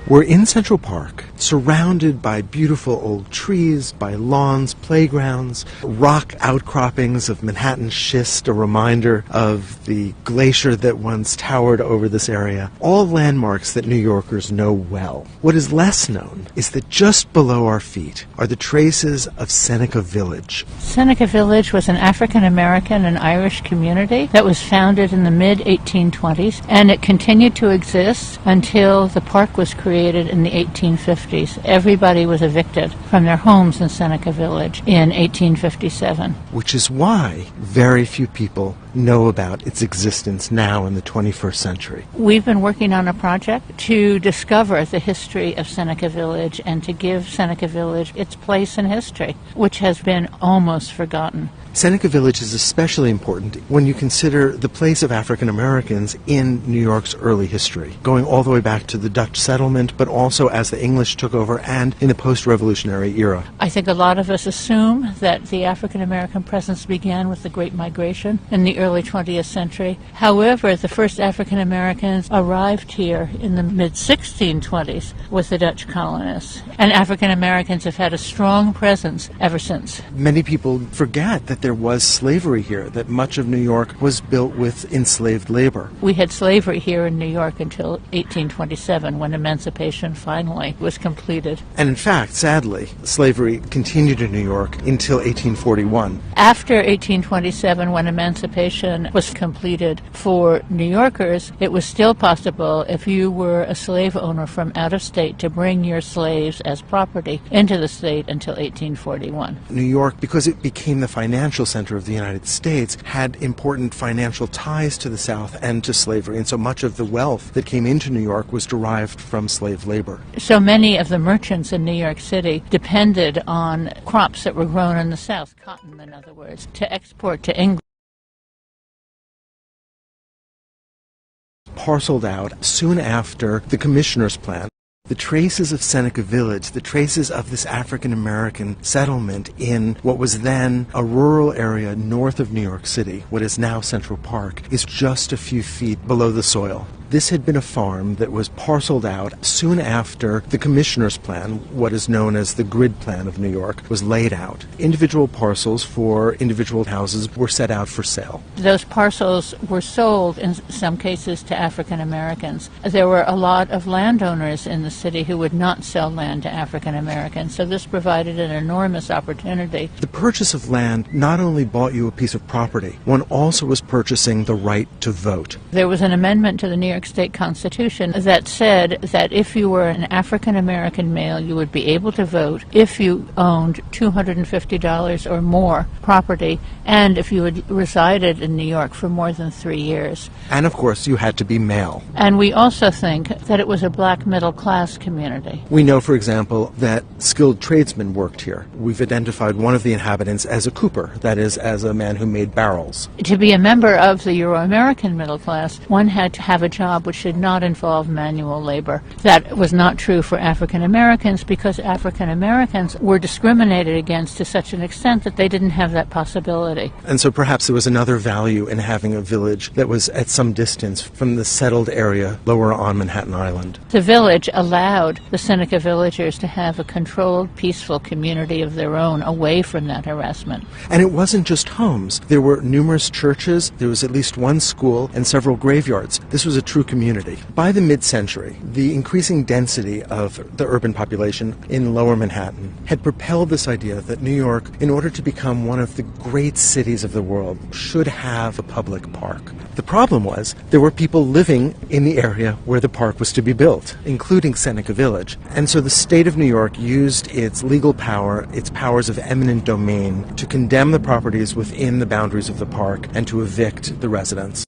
We're in Central Park, surrounded by beautiful old trees, by lawns, playgrounds, rock outcroppings of Manhattan schist, a reminder of the glacier that once towered over this area. All landmarks that New Yorkers know well. What is less known is that just below our feet are the traces of Seneca Village. Seneca Village was an African-American and Irish community that was founded in the mid-1820s, and it continued to exist until the park was created in the 1850s. Everybody was evicted from their homes in Seneca Village in 1857. Which is why very few people know about its existence now in the 21st century. We've been working on a project to discover the history of Seneca Village and to give Seneca Village its place in history, which has been almost forgotten. Seneca Village is especially important when you consider the place of African Americans in New York's early history, going all the way back to the Dutch settlement, but also as the English took over and in the post-revolutionary era. I think a lot of us assume that the African American presence began with the Great Migration in the early 20th century. However, the first African Americans arrived here in the mid-1620s with the Dutch colonists, and African Americans have had a strong presence ever since. Many people forget that there was slavery here, that much of New York was built with enslaved labor. We had slavery here in New York until 1827, when emancipation finally was completed. And in fact, sadly, slavery continued in New York until 1841. After 1827, when emancipation was completed for New Yorkers, it was still possible, if you were a slave owner from out of state, to bring your slaves as property into the state until 1841. New York, because it became the financial center of the United States, had important financial ties to the South and to slavery, and so much of the wealth that came into New York was derived from slave labor. So many of the merchants in New York City depended on crops that were grown in the South, cotton in other words, to export to England. Parceled out soon after the Commissioner's Plan. The traces of Seneca Village, the traces of this African-American settlement in what was then a rural area north of New York City, what is now Central Park, is just a few feet below the soil. This had been a farm that was parceled out soon after the Commissioner's Plan, what is known as the Grid Plan of New York, was laid out. Individual parcels for individual houses were set out for sale. Those parcels were sold in some cases to African Americans. There were a lot of landowners in the city who would not sell land to African Americans, so this provided an enormous opportunity. The purchase of land not only bought you a piece of property, one also was purchasing the right to vote. There was an amendment to the New York State Constitution that said that if you were an African American male, you would be able to vote if you owned $250 or more property, and if you had resided in New York for more than 3 years. And of course, you had to be male. And we also think that it was a black middle class community. We know, for example, that skilled tradesmen worked here. We've identified one of the inhabitants as a cooper, that is, as a man who made barrels. To be a member of the Euro-American middle class, one had to have a job which did not involve manual labor. That was not true for African Americans because African Americans were discriminated against to such an extent that they didn't have that possibility. And so perhaps there was another value in having a village that was at some distance from the settled area lower on Manhattan Island. The village allowed the Seneca villagers to have a controlled, peaceful community of their own away from that harassment. And it wasn't just homes. There were numerous churches, there was at least one school, and several graveyards. This was a true community. By the mid-century, the increasing density of the urban population in lower Manhattan had propelled this idea that New York, in order to become one of the great cities of the world, should have a public park. The problem was there were people living in the area where the park was to be built, including Seneca Village. And so the state of New York used its legal power, its powers of eminent domain, to condemn the properties within the boundaries of the park and to evict the residents.